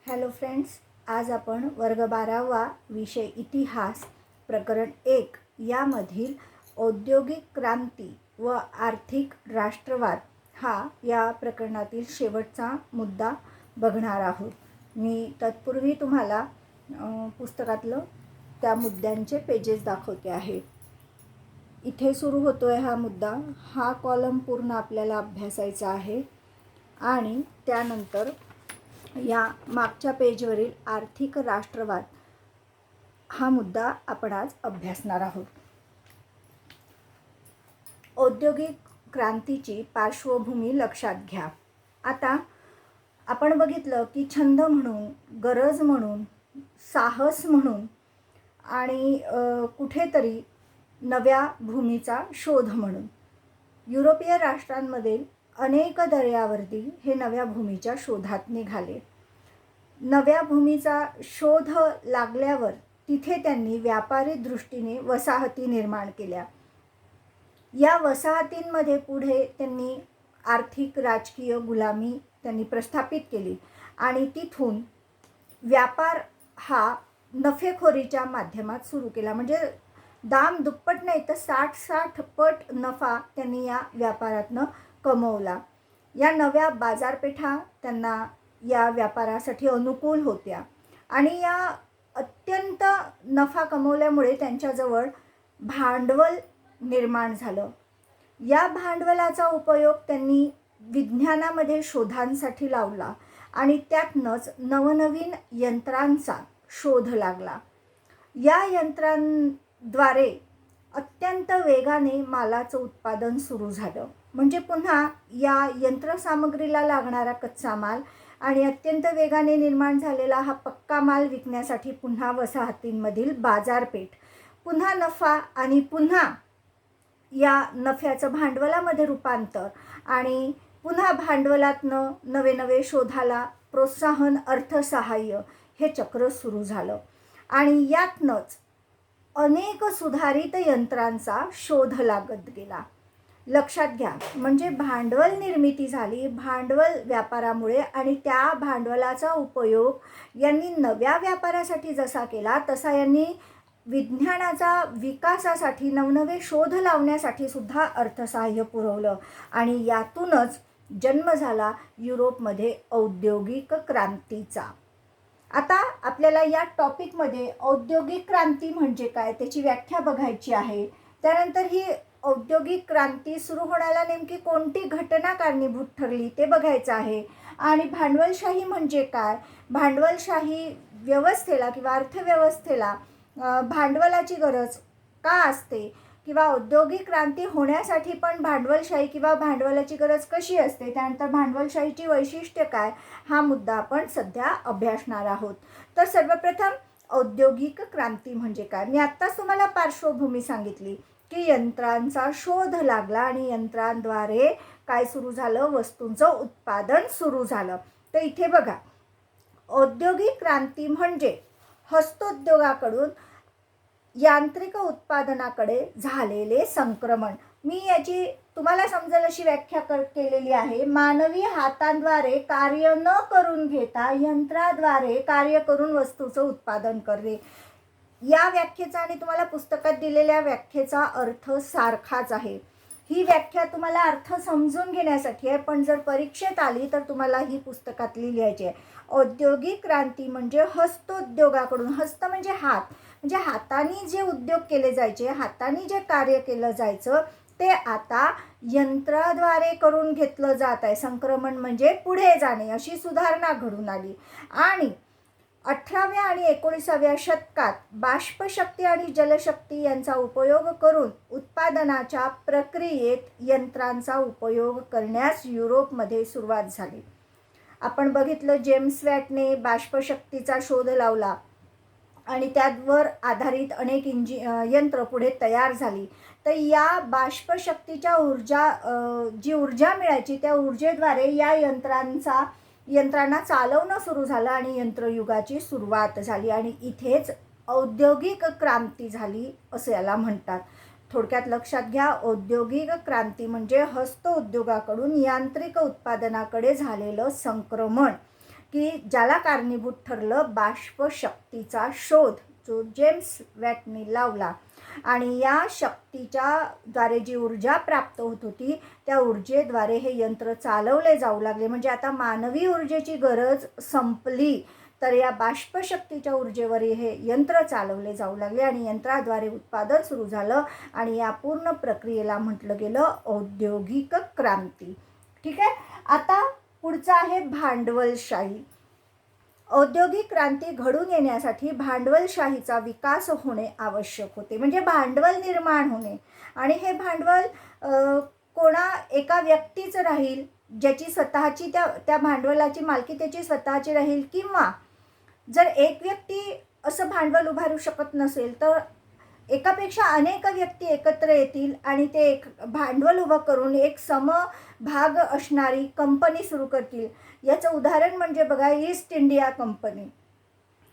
Hello friends, आज आपण वर्ग 12वा विषय इतिहास प्रकरण 1 यामधील औद्योगिक क्रांती व आर्थिक राष्ट्रवाद हा या प्रकरणातील शेवटचा मुद्दा बघणार आहोत. मी तत्पूर्वी तुम्हाला पुस्तकातलं त्या मुद्द्यांचे पेजेस दाखवते आहे. इथे सुरू होतोय हा मुद्दा. हा कॉलम पूर्ण आपल्याला अभ्यासायचा आहे आणि त्यानंतर या मागच्या पेजवरील आर्थिक राष्ट्रवाद हा मुद्दा आपण आज अभ्यासणार आहोत. औद्योगिक क्रांतीची पार्श्वभूमी लक्षात घ्या. आता आपण बघितलं की छंद म्हणून, गरज म्हणून, साहस म्हणून आणि कुठेतरी नव्या भूमीचा शोध म्हणून युरोपीय राष्ट्रांमधील अनेक दर्यावर्ती हे नव्या भूमीच्या शोधात निघाले. नव्या भूमीचा शोध लागल्यावर तिथे त्यांनी व्यापारी दृष्टीने वसाहती निर्माण केल्या. या वसाहतींमध्ये पुढे त्यांनी आर्थिक राजकीय गुलामी त्यांनी प्रस्थापित केली आणि तिथून व्यापार हा नफेखोरीच्या माध्यमात सुरू केला. म्हणजे दाम दुप्पट नाही तर 60-60 पट नफा त्यांनी या व्यापारातनं कमवला. या नव्या बाजारपेठा त्यांना या व्यापारासाठी अनुकूल होत्या आणि या अत्यंत नफा कमवल्यामुळे त्यांच्याजवळ भांडवल निर्माण झालं. या भांडवलाचा उपयोग त्यांनी विज्ञानामध्ये शोधांसाठी लावला आणि त्यातनंच नवनवीन यंत्रांचा शोध लागला. या यंत्रांद्वारे अत्यंत वेगाने मालाचं उत्पादन सुरू झालं. म्हणजे पुन्हा या यंत्रसामग्रीला लागणारा कच्चा माल आणि अत्यंत वेगाने निर्माण झालेला हा पक्का माल विकण्यासाठी पुन्हा वसाहतींमधील बाजारपेठ, पुन्हा नफा आणि पुन्हा या नफ्याचं भांडवलामध्ये रूपांतर आणि पुन्हा भांडवलातनं नवे नवे शोधाला प्रोत्साहन, अर्थसहाय्य हे चक्र सुरू झालं आणि यातनंच अनेक सुधारित यंत्रांचा शोध लागत गेला. लक्षात घ्या, म्हणजे भांडवल निर्मिती झाली. भांडवल व्यापारामुळे आणि त्या भांडवलाचा उपयोग यांनी नव्या व्यापारासाठी जसा केला तसा यांनी विज्ञानाचा विकासासाठी नवनवे शोध लावण्यासाठी सुद्धा अर्थसहाय्य पुरवलं आणि यातूनच जन्म झाला युरोपमध्ये औद्योगिक क्रांतीचा. आता आपल्याला या टॉपिकमध्ये औद्योगिक क्रांती म्हणजे काय त्याची व्याख्या बघायची आहे. त्यानंतर ही औद्योगिक क्रांती सुरू होण्याला नेमकी कोणती घटना कारणीभूत ठरली ते बघायचं आहे आणि भांडवलशाही म्हणजे काय, भांडवलशाही व्यवस्थेला किंवा अर्थव्यवस्थेला भांडवलाची गरज का असते किंवा औद्योगिक क्रांती होण्यासाठी पण भांडवलशाही किंवा भांडवलाची गरज कशी असते, त्यानंतर भांडवलशाहीची वैशिष्ट्य काय, हा मुद्दा आपण सध्या अभ्यासणार आहोत. तर सर्वप्रथम औद्योगिक क्रांती म्हणजे काय. मी आत्ताच तुम्हाला पार्श्वभूमी सांगितली की यंत्रांचा शोध लागला आणि यंत्रांद्वारे काय सुरू झालं, वस्तूंचं उत्पादन सुरू झालं. तर इथे बघा, औद्योगिक क्रांती म्हणजे हस्तोद्योगाकडून यांत्रिक उत्पादनाकडे झालेले संक्रमण. मी याची तुम्हाला समजेल अशी व्याख्या केलेली आहे. मानवी हातांद्वारे कार्य न करून घेता यंत्राद्वारे कार्य करून वस्तूचं उत्पादन करणे. या व्याख्येचा आणि तुम्हाला पुस्तकात दिलेल्या व्याख्येचा अर्थ सारखाच आहे. ही व्याख्या तुम्हाला अर्थ समजून घेण्यासाठी आहे, पण जर परीक्षेत आली तर तुम्हाला ही पुस्तकातली लिहायची आहे. औद्योगिक क्रांती म्हणजे हस्तोद्योगाकडून, हस्त म्हणजे हात, म्हणजे हाताने जे उद्योग केले जायचे, हाताने जे कार्य केलं जायचं ते आता यंत्राद्वारे करून घेतलं जात आहे. संक्रमण म्हणजे पुढे जाणे, अशी सुधारणा घडून आली. आणि 18व्या आणि 19व्या शतकात बाष्पशक्ती आणि जलशक्ती यांचा उपयोग करून उत्पादनाच्या प्रक्रियेत यंत्रांचा उपयोग करण्यास युरोपमध्ये सुरुवात झाली. आपण बघितलं, जेम्स वॅटने बाष्पशक्तीचा शोध लावला आणि त्यावर आधारित अनेक यंत्र पुढे तयार झाली. तर या बाष्पशक्तीच्या जी ऊर्जा मिळायची त्या ऊर्जेद्वारे या यंत्रांना चालवणं सुरू झालं आणि यंत्रयुगाची सुरुवात झाली आणि इथेच औद्योगिक क्रांती झाली असं याला म्हणतात. थोडक्यात लक्षात घ्या, औद्योगिक क्रांती म्हणजे हस्तउद्योगाकडून यांत्रिक उत्पादनाकडे झालेलं संक्रमण. की ज्याला कारणीभूत ठरलं बाष्पशक्तीचा शोध जो जेम्स वॅटने लावला. आणि या शक्तीच्या द्वारे जी ऊर्जा प्राप्त होत होती त्या ऊर्जेद्वारे हे यंत्र चालवले जाऊ लागले. म्हणजे आता मानवी ऊर्जेची गरज संपली तर या बाष्पशक्तीच्या ऊर्जेवर हे यंत्र चालवले जाऊ लागले आणि यंत्राद्वारे उत्पादन सुरू झालं आणि या पूर्ण प्रक्रियेला म्हटलं गेलं औद्योगिक क्रांती. ठीक आहे. आता पुढचं आहे भांडवलशाही. औद्योगिक क्रांती घडून येण्यासाठी भांडवलशाहीचा विकास होणे आवश्यक होते. म्हणजे भांडवल निर्माण होणे आणि हे भांडवल कोणा एका व्यक्तीचं राहील ज्याची स्वतःची त्या भांडवलाची मालकी त्याची स्वतःची राहील, किंवा जर एक व्यक्ती असं भांडवल उभारू शकत नसेल तर एकापेक्षा अनेक व्यक्ती एकत्र येतील आणि ते एक भांडवल उभं करून एक समभाग असणारी कंपनी सुरू करतील. याचं उदाहरण म्हणजे बघा ईस्ट इंडिया कंपनी.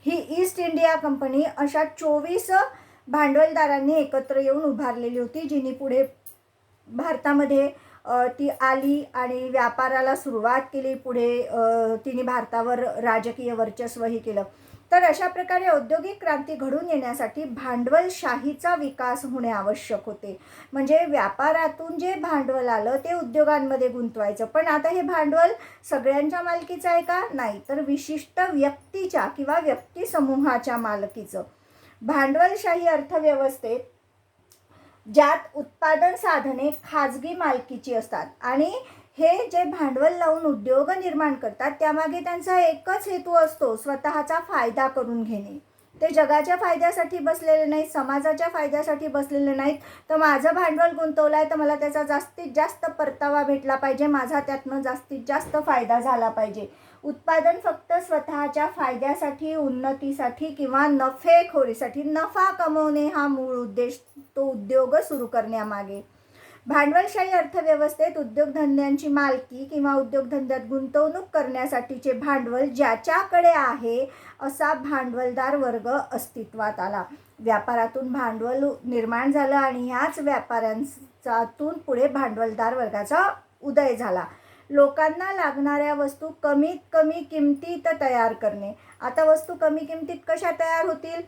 ही ईस्ट इंडिया कंपनी अशा 24 भांडवलदारांनी एकत्र येऊन उभारलेली होती, जिनी पुढे भारतामध्ये ती आली आणि व्यापाराला सुरुवात केली. पुढे तिने भारतावर राजकीय वर्चस्वही केलं. तर अशा प्रकारे औद्योगिक क्रांती घडून येण्यासाठी भांडवलशाहीचा विकास होणे आवश्यक होते. म्हणजे व्यापारातून जे भांडवल आलं ते उद्योगांमध्ये गुंतवायचं. पण आता हे भांडवल सगळ्यांच्या मालकीचं आहे का? नाही, तर विशिष्ट व्यक्तीच्या किंवा व्यक्ती समूहाच्या मालकीचं. भांडवलशाही अर्थव्यवस्थेत ज्यात उत्पादन साधने खाजगी मालकीची असतात आणि हे जे भांडवल लावून उद्योग निर्माण करतात त्यामागे त्यांचा एकच हेतू असतो, स्वतःचा फायदा करून घेणे. ते जगाच्या फायद्यासाठी बसलेले नाहीत, समाजाच्या फायद्यासाठी बसलेले नाहीत. तर माझं भांडवल गुंतवलं आहे तर मला त्याचा जास्तीत जास्त परतावा भेटला पाहिजे, माझा त्यातनं जास्तीत जास्त फायदा झाला पाहिजे. उत्पादन फक्त स्वतःच्या फायद्यासाठी, उन्नतीसाठी किंवा नफेखोरीसाठी, नफा कमवणे हा मूळ उद्देश तो उद्योग सुरू करण्यामागे. भांडवलशाही अर्थव्यवस्थेत उद्योगधंद्यांची मालकी किंवा उद्योगधंद्यात गुंतवणूक करण्यासाठीचे भांडवल ज्याच्याकडे आहे असा भांडवलदार वर्ग अस्तित्वात आला. व्यापारातून भांडवल निर्माण झालं आणि ह्याच व्यापाऱ्यांचातून पुढे भांडवलदार वर्गाचा उदय झाला. लोकांना लागणाऱ्या वस्तू कमीत कमी किमतीत तयार करणे. आता वस्तू कमी किमतीत कशा तयार होतील?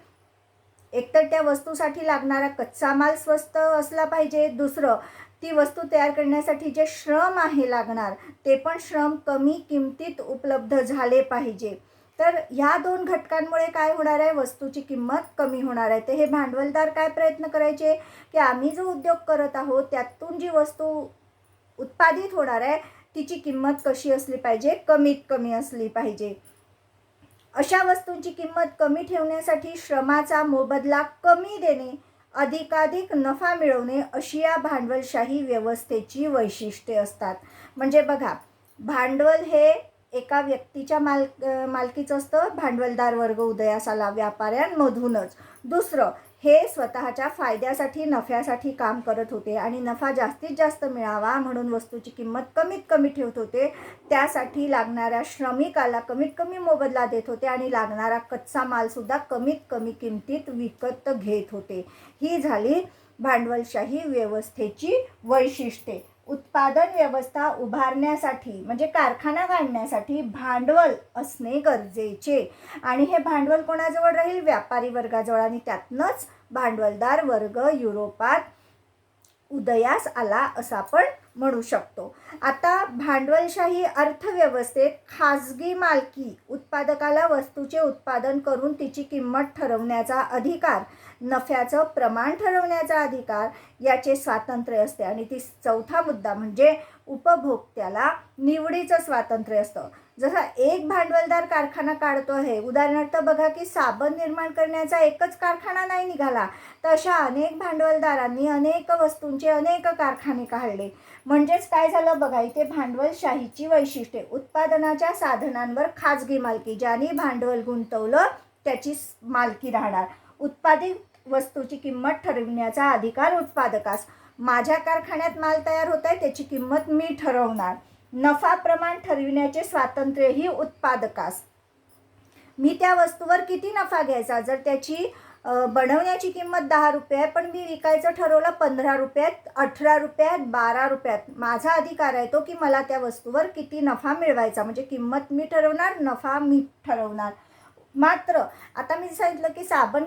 एकतर त्या वस्तूसाठी लागणारा कच्चा माल स्वस्त असला पाहिजे, दुसरं ती वस्तू तयार करण्यासाठी जे श्रम आहे लागणार ते पण श्रम कमी किमतीत उपलब्ध झाले पाहिजे. तर ह्या दोन घटकांमुळे काय होणार आहे? वस्तूची किंमत कमी होणार आहे. तर हे भांडवलदार काय प्रयत्न करायचे की आम्ही जो उद्योग करत आहोत त्यातून जी वस्तू उत्पादित होणार आहे तिची किंमत कशी असली पाहिजे? कमीत कमी असली पाहिजे. अशा वस्तूंची किंमत कमी ठेवण्यासाठी श्रमाचा मोबदला कमी देणे, अधिकाधिक नफा मिळवणे अशी या भांडवलशाही व्यवस्थेची वैशिष्ट्ये असतात. म्हणजे बघा, भांडवल हे एका व्यक्तीच्या मालकीचं असतं, भांडवलदार वर्ग उदयास आला व्यापाऱ्यांमधूनच. दुसरं, हे स्वतःच्या फायद्यासाठी, नफ्यासाठी काम करत होते आणि नफा जास्तीत जास्त मिळावा म्हणून वस्तूची किंमत कमीत कमी ठेवत होते. त्यासाठी लागणाऱ्या श्रमिकाला कमीत कमी मोबदला देत होते आणि लागणारा कच्चा मालसुद्धा कमीत कमी किमतीत विकत घेत होते. ही झाली भांडवलशाही व्यवस्थेची वैशिष्ट्ये. उत्पादन व्यवस्था उभारण्यासाठी म्हणजे कारखाना काढण्यासाठी भांडवल असणे गरजेचे आणि हे भांडवल कोणाजवळ राहील? व्यापारी वर्गाजवळ. आणि त्यातनंच भांडवलदार वर्ग युरोपात उदयास आला असं आपण म्हणू शकतो. आता भांडवलशाही अर्थव्यवस्थेत खाजगी मालकी, उत्पादकाला वस्तूचे उत्पादन करून तिची किंमत ठरवण्याचा अधिकार, नफ्याचं प्रमाण ठरवण्याचा अधिकार याचे स्वातंत्र्य असते. आणि ती चौथा मुद्दा म्हणजे उपभोक्त्याला निवडीचं स्वातंत्र्य असतं. जसा एक भांडवलदार कारखाना काढतो आहे, उदाहरणार्थ बघा की साबण निर्माण करण्याचा एकच कारखाना नाही निघाला, तर अशा अनेक भांडवलदारांनी अनेक वस्तूंचे अनेक कारखाने काढले. म्हणजेच काय झालं बघा, इथे भांडवलशाहीची वैशिष्ट्ये. उत्पादनाच्या साधनांवर खाजगी मालकी, ज्यांनी भांडवल गुंतवलं त्याची मालकी राहणार. उत्पादित वस्तूची किंमत ठरविण्याचा अधिकार उत्पादकास, माझ्या कारखान्यात माल तयार होत आहे त्याची किंमत मी ठरवणार. नफा प्रमाण ठरविण्याचे स्वातंत्र्यही उत्पादकास, मी त्या वस्तूवर किती नफा घ्यायचा, जर त्याची बनवण्याची किंमत 10 रुपये आहे, पण मी विकायचं ठरवलं 15 रुपयात, 18 रुपयात, 12 रुपयात. माझा अधिकार आहे तो की मला त्या वस्तूवर किती नफा मिळवायचा. म्हणजे किंमत मी ठरवणार, नफा मी ठरवणार. मात्र आता मी सांगितलं की साबण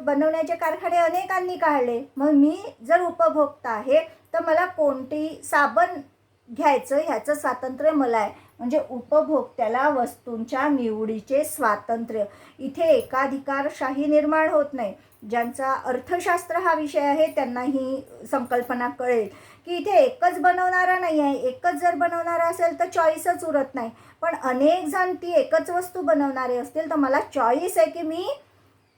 बनवण्याचे कारखाने अनेकांनी काढले. मग मी जर उपभोक्ता आहे तर मला कोणतेही साबण घ्यायचं ह्याचं स्वातंत्र्य मला आहे. म्हणजे उपभोक्त्याला वस्तूंच्या निवडीचे स्वातंत्र्य. इथे एकाधिकारशाही निर्माण होत नाही. ज्यांचा अर्थशास्त्र हा विषय आहे त्यांना ही संकल्पना कळेल की इथे एकच बनवणारा नाही आहे. एकच जर बनवणारा असेल तर चॉईसच उरत नाही. पण अनेक जण ती एकच वस्तू बनवणारे असतील तर मला चॉईस आहे की मी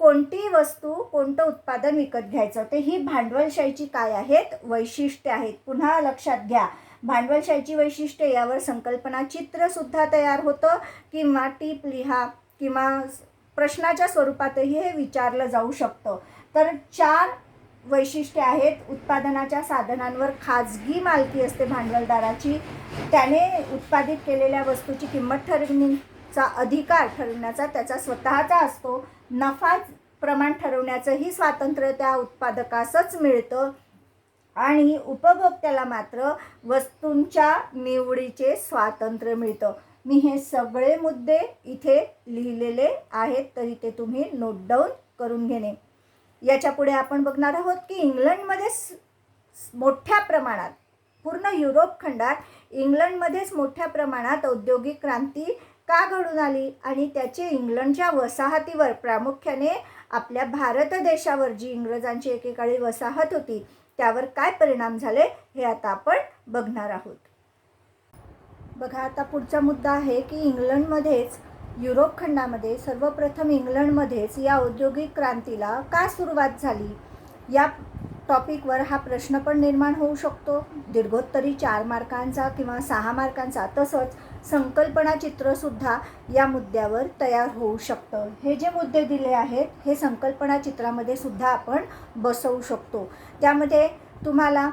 कोणती वस्तू, कोणतं उत्पादन विकत घ्यायचं. ते ही भांडवलशाहीची काय आहेत, वैशिष्ट्ये आहेत. पुन्हा लक्षात घ्या, भांडवलशाहीची वैशिष्ट्ये यावर संकल्पना चित्रसुद्धा तयार होतं किंवा टीप लिहा किंवा प्रश्नाच्या स्वरूपातही हे विचारलं जाऊ शकतं. तर 4 वैशिष्ट्ये आहेत. उत्पादनाच्या साधनांवर खाजगी मालकी असते भांडवलदाराची. त्याने उत्पादित केलेल्या वस्तूची किंमत ठरवण्याचा अधिकार ठरवण्याचा त्याचा स्वतःचा असतो. नफा प्रमाण ठरवण्याचंही स्वातंत्र्य त्या उत्पादकासच मिळतं. आणि उपभोक्त्याला मात्र वस्तूंच्या निवडीचे स्वातंत्र्य मिळतं. मी हे सगळे मुद्दे इथे लिहिलेले आहेत, तरी ते तुम्ही नोट डाऊन करून घेणे. याच्या पुढे आपण बघणार आहोत की इंग्लंडमध्ये मोठ्या प्रमाणात, पूर्ण युरोप खंडात इंग्लंडमध्येच मोठ्या प्रमाणात औद्योगिक क्रांती का घडून आली आणि त्याचे इंग्लंडच्या वसाहतीवर, प्रामुख्याने आपल्या भारत देशावर जी इंग्रजांची एकेकाळी वसाहत होती त्यावर काय परिणाम झाले हे आता आपण बघणार आहोत. बघा, आता पुढचा मुद्दा आहे की इंग्लंडमध्येच, युरोप खंडामध्ये सर्वप्रथम इंग्लंडमध्येच या औद्योगिक क्रांतीला का सुरुवात झाली. या टॉपिकवर हा प्रश्न पण निर्माण होऊ शकतो. दीर्घोत्तरी 4 मार्कांचा किंवा 6 मार्कांचा, तसंच संकल्पना चित्रसुद्धा या मुद्द्यावर तयार होऊ शकतं. हे जे मुद्दे दिले आहेत हे संकल्पना चित्रामध्ये सुद्धा आपण बसवू शकतो. त्यामध्ये तुम्हाला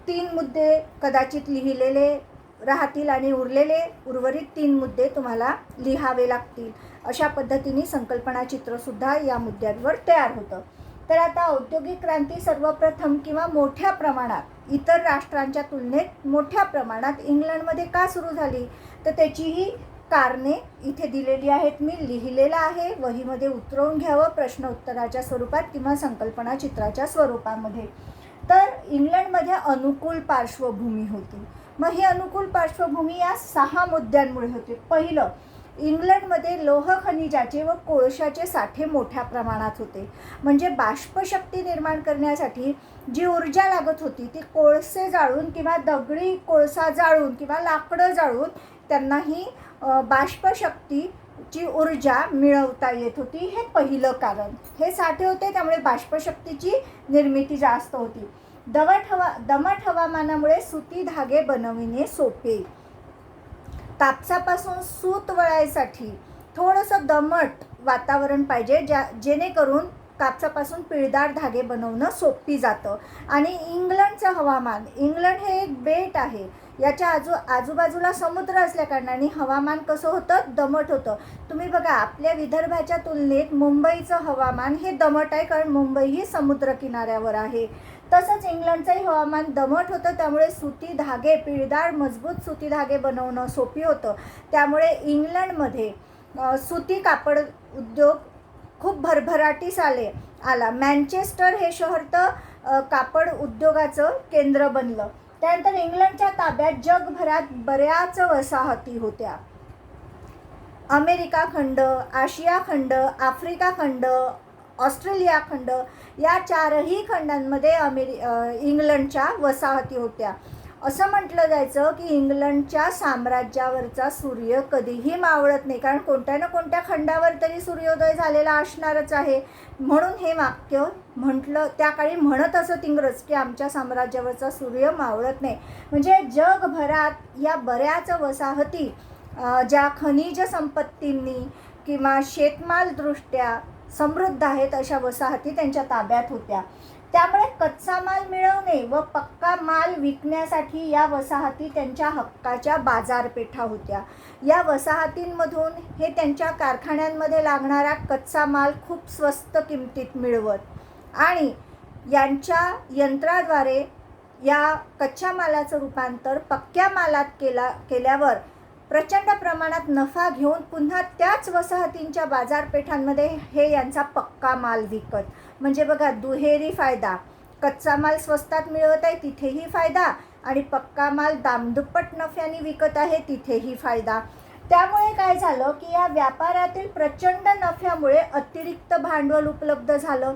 3 मुद्दे कदाचित लिहिलेले राहतील आणि उर्वरित 3 मुद्दे तुम्हाला लिहावे लागतील. अशा पद्धतीने संकल्पना चित्रसुद्धा या मुद्द्यांवर तयार होतं. तर आता औद्योगिक क्रांती सर्वप्रथम किंवा मोठ्या प्रमाणात, इतर राष्ट्रांच्या तुलनेत मोठ्या प्रमाणात इंग्लंडमध्ये का सुरू झाली, तर त्याचीही कारणे इथे दिलेली आहेत. मी लिहिलेलं आहे, वहीमध्ये उतरवून घ्यावं प्रश्न उत्तराच्या स्वरूपात किंवा संकल्पना चित्राच्या स्वरूपामध्ये. तर इंग्लंडमध्ये अनुकूल पार्श्वभूमी होती. मग ही अनुकूल पार्श्वभूमी या 6 मुद्द्यांमुळे होते. पहिलं, इंग्लंडमध्ये लोह खनिजाचे व कोळशाचे साठे मोठ्या प्रमाणात होते. म्हणजे बाष्पशक्ती निर्माण करण्यासाठी जी ऊर्जा लागत होती ती कोळसे जाळून किंवा दगडी कोळसा जाळून किंवा लाकडं जाळून त्यांना ही बाष्पशक्तीची ऊर्जा मिळवता येत होती. हे पहिलं कारण. हे साठे होते त्यामुळे बाष्पशक्तीची निर्मिती जास्त होती. दमट हवामानामुळे सुती धागे बनविणे सोपे. कापसापासून सूत वळायसाठी थोडंसं दमट वातावरण पाहिजे, जेणेकरून कापसापासून पिळदार धागे बनवणं सोपी जातं. आणि इंग्लंडचं हवामान, इंग्लंड हे एक बेट आहे, याच्या आजूबाजूला समुद्र असल्याकारणाने हवामान कसं होतं, दमट होतं. तुम्ही बघा, आपल्या विदर्भाच्या तुलनेत मुंबईचं हवामान हे दमट आहे, कारण मुंबई ही समुद्रकिनाऱ्यावर आहे. तसंच इंग्लंडचंही हवामान दमट होतं, त्यामुळे सुती धागे, पिळदार मजबूत सुती धागे बनवणं सोपी होतं. त्यामुळे इंग्लंडमध्ये सुती कापड उद्योग खूप भरभराटीस आला. मँचेस्टर हे शहर तर कापड उद्योगाचं केंद्र बनलं. त्यानंतर इंग्लंडच्या ताब्यात जगभरात बऱ्याच वसाहती होत्या. अमेरिका खंड, आशिया खंड, आफ्रिका खंड, ऑस्ट्रेलिया खंड, या 4ही खंडांमध्ये इंग्लंडच्या वसाहती होत्या. असं म्हटलं जायचं की इंग्लंडच्या साम्राज्यावरचा सूर्य कधीही मावळत नाही, कारण कोणत्या ना कोणत्या खंडावर तरी सूर्योदय झालेला असणारच आहे. म्हणून हे वाक्य म्हटलं, त्या काळी म्हणत असत इंग्रज की आमच्या साम्राज्यावरचा सूर्य मावळत नाही. म्हणजे जगभरात या बऱ्याच वसाहती ज्या खनिज संपत्तींनी किंवा शेतमालदृष्ट्या समृद्ध आहेत अशा वसाहती त्यांच्या ताब्यात होत्या. त्यामुळे कच्चा माल मिळवणे व पक्का माल विकण्यासाठी या वसाहती त्यांच्या हक्काच्या बाजारपेठा होत्या. या वसाहतींमधून हे त्यांच्या कारखान्यांमध्ये लागणारा कच्चा माल खूप स्वस्त किमतीत मिळवत आणि यांच्या यंत्राद्वारे या कच्च्या मालाचं रूपांतर पक्क्या मालात केल्यावर प्रचंड प्रमाणात नफा घेऊन पुन्हा त्याच वसाहतींच्या बाजारपेठांमध्ये हे यांचा पक्का माल विकत. म्हणजे बघा, दुहेरी फायदा. कच्चा माल स्वस्तात मिळवत आहे तिथेही फायदा आणि पक्का माल दामदुप्पट नफ्याने विकत आहे तिथेही फायदा. त्यामुळे काय झालं की या व्यापारातील प्रचंड नफ्यामुळे अतिरिक्त भांडवल उपलब्ध झालं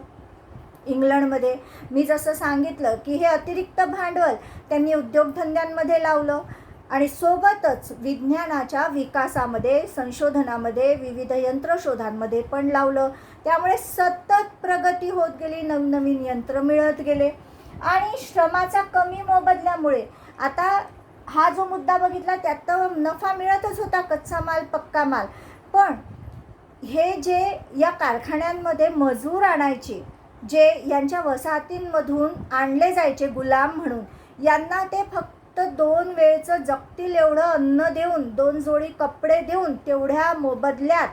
इंग्लंडमध्ये. मी जसं सांगितलं की हे अतिरिक्त भांडवल त्यांनी उद्योगधंद्यांमध्ये लावलं आणि सोबतच विज्ञानाच्या विकासामध्ये, संशोधनामध्ये, विविध यंत्रशोधांमध्ये पण लावलं. त्यामुळे सतत प्रगती होत गेली, नवनवीन यंत्र मिळत गेले आणि श्रमाचा कमी मोबदल्यामुळे आता हा जो मुद्दा बघितला त्यात तर नफा मिळतच होता, कच्चा माल, पक्का माल. पण हे जे या कारखान्यांमध्ये मजूर आणायचे, जे यांच्या वसाहतींमधून आणले जायचे गुलाम म्हणून, यांना ते फक्त 2 वेळचं जगतील एवढं अन्न देऊन, 2 जोडी कपडे देऊन तेवढ्या मोबदल्यात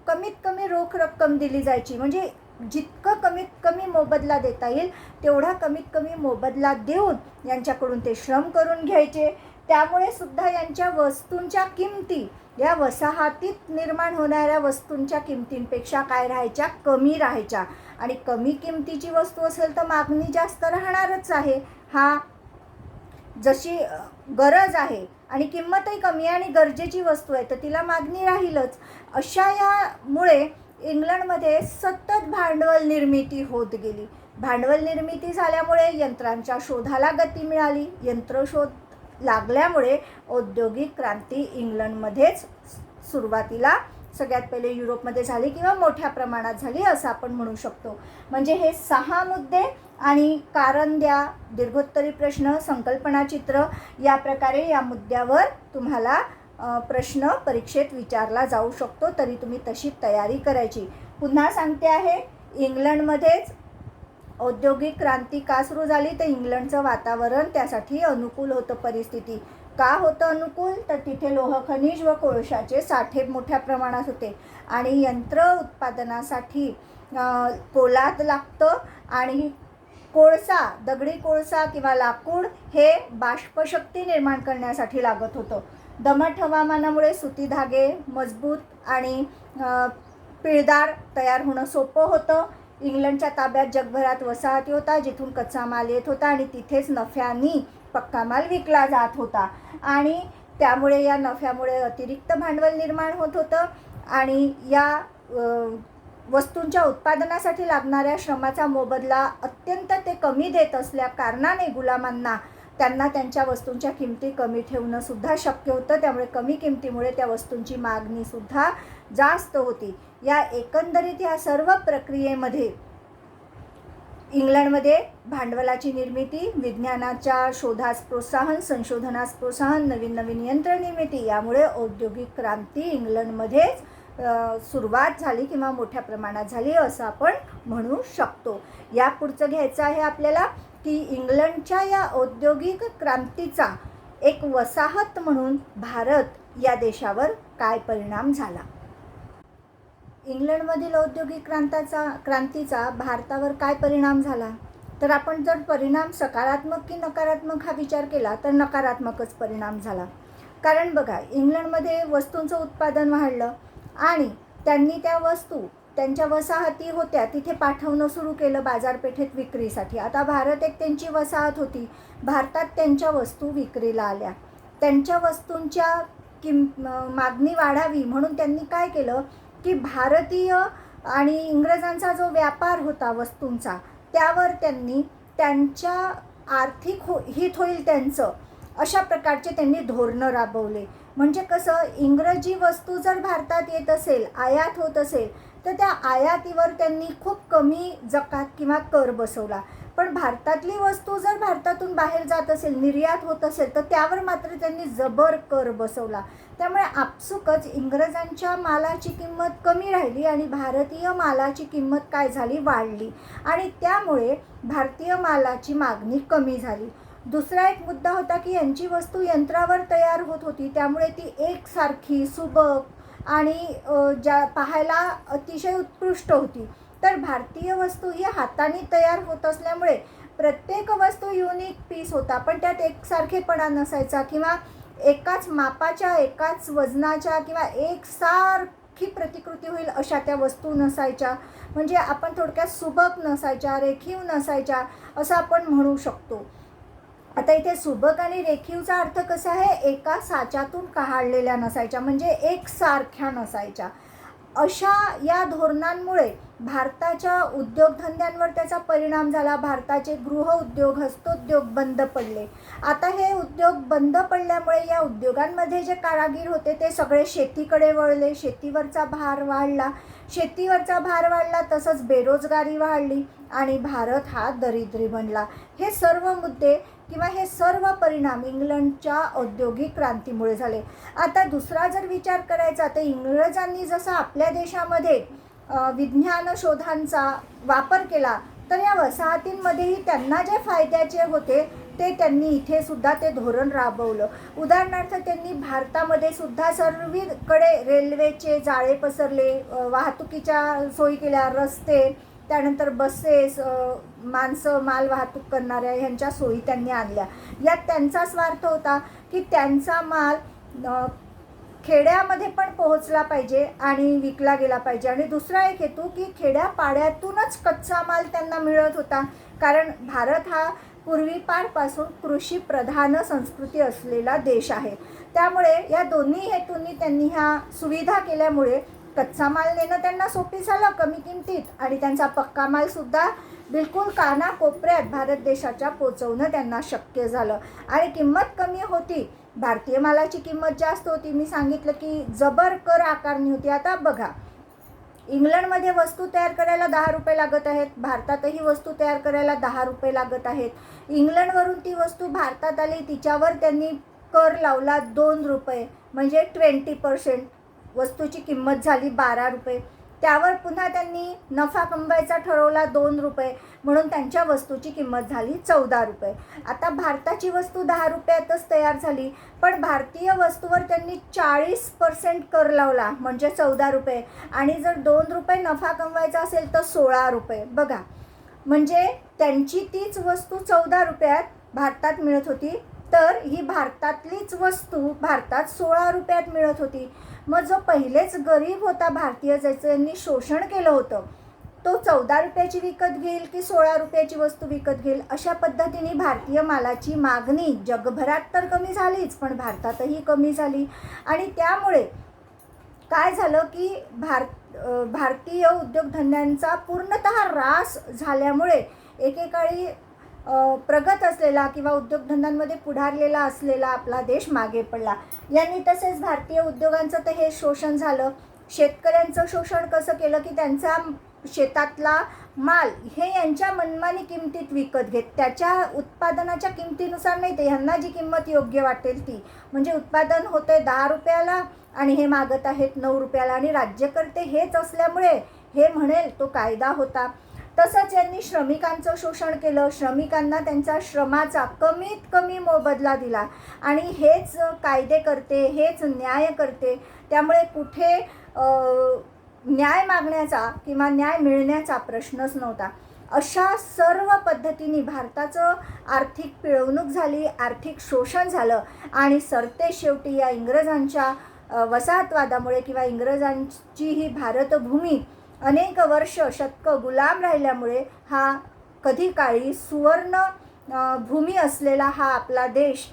कमीत कमी रोख रक्कम दिली जायची. म्हणजे जितकं कमीत कमी मोबदला देता येईल तेवढा कमीत कमी मोबदला देऊन यांच्याकडून ते श्रम करून घ्यायचे. त्यामुळे सुद्धा यांच्या वस्तूंच्या किमती या वसाहतीत निर्माण होणाऱ्या वस्तूंच्या किमतींपेक्षा काय राहायच्या, कमी राहायच्या. आणि कमी किमतीची वस्तू असेल तर मागणी जास्त राहणारच आहे. हा जशी गरज आहे आणि किंमतही कमी आणि गरजेची वस्तू आहे तर तिला मागणी राहीलच. अशा यामुळे इंग्लंडमध्ये सतत भांडवल निर्मिती होत गेली. भांडवल निर्मिती झाल्यामुळे यंत्रांच्या शोधाला गती मिळाली. यंत्रशोध लागल्यामुळे औद्योगिक क्रांती इंग्लंडमध्येच सुरुवातीला सगळ्यात पहिले युरोपमध्ये झाली किंवा मोठ्या प्रमाणात झाली असं आपण म्हणू शकतो. म्हणजे हे 6 मुद्दे आणि कारण द्या, दीर्घोत्तरी प्रश्न, संकल्पनाचित्र या प्रकारे या मुद्द्यावर तुम्हाला प्रश्न परीक्षेत विचारला जाऊ शकतो. तरी तुम्ही तशी तयारी करायची. पुन्हा सांगते आहे, इंग्लंडमध्येच औद्योगिक क्रांती का सुरू झाली तर इंग्लंडचं वातावरण त्यासाठी अनुकूल होतं. परिस्थिती का होतं अनुकूल तर तिथे लोह खनिज व कोळशाचे साठे मोठ्या प्रमाणात होते आणि यंत्र उत्पादनासाठी पोलाद लागतं आणि कोळसा, दगडी कोळसा किंवा लाकूड हे बाष्पशक्ती निर्माण करण्यासाठी लागत होतं. दमट हवामानामुळे सुती धागे मजबूत आणि पिळदार तयार होणं सोपं होतं. इंग्लंडच्या ताब्यात जगभरात वसाहती होता जिथून कच्चा माल येत होता आणि तिथेच नफ्यानी पक्का माल विकला जात होता आणि त्यामुळे या नफ्यामुळे अतिरिक्त भांडवल निर्माण होत होतं आणि या वस्तूंच्या उत्पादनासाठी लागणाऱ्या श्रमाचा मोबदला अत्यंत ते कमी देत असल्या कारणाने गुलामांना त्यांना त्यांच्या वस्तूंच्या किमती कमी ठेवणं सुद्धा शक्य होतं. त्यामुळे कमी किमतीमुळे त्या वस्तूंची मागणी सुद्धा जास्त होती. या एकंदरीत या सर्व प्रक्रियेमध्ये इंग्लंडमध्ये भांडवलाची निर्मिती, विज्ञानाच्या शोधास प्रोत्साहन, संशोधनास प्रोत्साहन, नवीन नवीन यंत्रनिर्मिती यामुळे औद्योगिक क्रांती इंग्लंडमध्येच सुरुवात झाली किंवा मोठ्या प्रमाणात झाली असं आपण म्हणू शकतो. या पुढचं घ्यायचं आहे आपल्याला की इंग्लंडच्या या औद्योगिक क्रांतीचा एक वसाहत म्हणून भारत या देशावर काय परिणाम झाला. इंग्लंडमधील औद्योगिक क्रांतीचा भारतावर काय परिणाम झाला तर आपण जर परिणाम सकारात्मक की नकारात्मक हा विचार केला तर नकारात्मकच परिणाम झाला. कारण बघा, इंग्लंडमध्ये वस्तूंचं उत्पादन वाढलं आणि त्यांनी त्या वस्तू त्यांच्या वसाहती होत्या तिथे पाठवणं सुरू केलं बाजारपेठेत विक्रीसाठी. आता भारत एक त्यांची वसाहत होती. भारतात त्यांच्या वस्तू विक्रीला आल्या. त्यांच्या वस्तूंच्या मागणी वाढावी म्हणून त्यांनी काय केलं की भारतीय आणि इंग्रजांचा जो व्यापार होता वस्तूंचा त्यावर त्यांनी त्यांच्या आर्थिक हित होईल त्यांचं अशा प्रकारचे त्यांनी धोरणं राबवले. म्हणजे कसं, इंग्रजी वस्तू जर भारतात येत असेल, आयात होत असेल तर त्या आयातीवर त्यांनी खूप कमी जकात किंवा कर बसवला. पण भारतातली वस्तू जर भारतातून बाहेर जात असेल, निर्यात होत असेल, तर त्यावर मात्र त्यांनी जबर कर बसवला. त्यामुळे आपसुकच इंग्रजांच्या मालाची किंमत कमी राहिली आणि भारतीय मालाची किंमत काय झाली, वाढली. आणि त्यामुळे भारतीय मालाची मागणी कमी झाली. दुसरा एक मुद्दा होता की यांची वस्तू यंत्रावर तयार होत होती, त्यामुळे ती एकसारखी, सुबक आणि ज्या पाहायला अतिशय उत्कृष्ट होती. तर भारतीय वस्तू ही हाताने तयार होत असल्यामुळे प्रत्येक वस्तू युनिक पीस होता, पण त्यात एकसारखेपणा नसायचा किंवा एकाच मापाच्या, एकाच वजनाच्या किंवा एकसारखी प्रतिकृती होईल अशा त्या वस्तू नसायच्या. म्हणजे आपण थोडक्यात सुबक नसायच्या, रेखीव नसायच्या असं आपण म्हणू शकतो. आता इथे सुबक आणि रेखीवचा अर्थ कसा आहे, एका साच्यातून काढलेल्या नसायच्या, म्हणजे एकसारख्या नसायच्या. अशा या धोरणांमुळे भारताच्या उद्योगधंद्यांवर त्याचा परिणाम झाला. भारताचे गृहउद्योग, हस्तोद्योग बंद पडले. आता हे उद्योग बंद पडल्यामुळे या उद्योगांमध्ये जे कारागीर होते ते सगळे शेतीकडे वळले. शेतीवरचा भार वाढला. तसंच बेरोजगारी वाढली आणि भारत हा दरिद्री बनला. हे सर्व मुद्दे किंवा हे सर्व परिणाम इंग्लंडच्या औद्योगिक क्रांतीमुळे झाले. आता दुसरा जर विचार करायचा तर इंग्रजांनी जसं आपल्या देशामध्ये विज्ञान शोधांचा वापर केला, तर या वसाहतींमध्येही त्यांना जे फायद्याचे होते ते त्यांनी इथे सुद्धा ते धोरण राबवलं. उदाहरणार्थ त्यांनी भारतामध्ये सुद्धा सर्वीकडे रेल्वेचे जाळे पसरले, वाहतुकीच्या सोयी केल्या, रस्ते, त्यानंतर बसेस, माणसं माल वाहतूक करणाऱ्या ह्यांच्या सोयी त्यांनी आणल्या. यात त्यांचा स्वार्थ होता की त्यांचा माल खेड्यामध्ये पण पोहोचला पाहिजे आणि विकला गेला पाहिजे. आणि दुसरा एक हेतू की खेड्यापाड्यातूनच कच्चा माल त्यांना मिळत होता, कारण भारत हा पूर्वीपारपासून कृषीप्रधान संस्कृती असलेला देश आहे. त्यामुळे या दोन्ही हेतूंनी त्यांनी ह्या सुविधा केल्यामुळे कच्चा माल नेणं त्यांना सोपी झालं कमी किमतीत आणि त्यांचा पक्का मालसुद्धा बिलकुल कानाकोपऱ्यात भारत देशाच्या पोचवणं त्यांना शक्य झालं. आणि किंमत कमी होती, भारतीय मालाची किंमत जास्त होती. मी सांगितलं की जबर कर आकारणी होती. आता बघा, इंग्लंडमध्ये वस्तू तयार करायला 10 रुपये लागत आहेत, भारतातही वस्तू तयार करायला 10 रुपये लागत आहेत. इंग्लंडवरून ती वस्तू भारतात आली, तिच्यावर त्यांनी कर लावला 2 रुपये, म्हणजे 20%. वस्तूची किंमत झाली 12 रुपये. त्यावर पुन्हा त्यांनी नफा कमवायचा ठरवला 2 रुपये, म्हणून त्यांच्या वस्तूची किंमत झाली 14 रुपये. आता भारताची वस्तू 10 रुपयातच तयार झाली, पण भारतीय वस्तूवर त्यांनी 40% कर लावला, म्हणजे 14 रुपये. आणि जर 2 रुपये नफा कमवायचा असेल तर 16 रुपये. बघा, म्हणजे त्यांची तीच वस्तू 14 रुपयात भारतात मिळत होती, तर ही भारतातलीच वस्तू भारतात 16 रुपयात मिळत होती. मग जो पहिलेच गरीब होता भारतीय, ज्याचं यांनी शोषण केलं होतं, तो 14 रुपयाची विकत घेईल की 16 रुपयाची वस्तू विकत घेईल. अशा पद्धतीने भारतीय मालाची मागणी जगभरात तर कमी झालीच, पण भारतातही कमी झाली. आणि त्यामुळे काय झालं की भारतीय उद्योगधंद्यांचा पूर्णतः ऱ्हास झाल्यामुळे एकेकाळी प्रगत असलेला किंवा उद्योगधंद्यांमध्ये पुढारलेला असलेला आपला देश मागे पडला. यांनी तसेच भारतीय उद्योगांचं तर हे शोषण झालं. शेतकऱ्यांचं शोषण कसं केलं की त्यांचा शेतातला माल हे यांच्या मनमानी किमतीत विकत घेत, त्याच्या उत्पादनाच्या किमतीनुसार नाही, ते ह्यांना जी किंमत योग्य वाटेल ती. म्हणजे उत्पादन होतंय 10 रुपयाला आणि हे मागत आहेत 9 रुपयाला, आणि राज्यकर्ते हेच असल्यामुळे हे म्हणेल तो कायदा होता. तसंच यांनी श्रमिकांचं शोषण केलं. श्रमिकांना त्यांचा श्रमाचा कमीत कमी मोबदला दिला आणि हेच कायदे करते, हेच न्याय करते. त्यामुळे कुठे न्याय मागण्याचा किंवा न्याय मिळण्याचा प्रश्नच नव्हता. अशा सर्व पद्धतीने भारताचं आर्थिक पिळवणूक झाली, आर्थिक शोषण झालं आणि सरतेशेवटी या इंग्रजांच्या वसाहतवादामुळे किंवा इंग्रजांची ही भारतभूमी अनेक वर्ष, शतकं गुलाम राहिल्यामुळे हा कधी काळी सुवर्ण भूमी असलेला हा आपला देश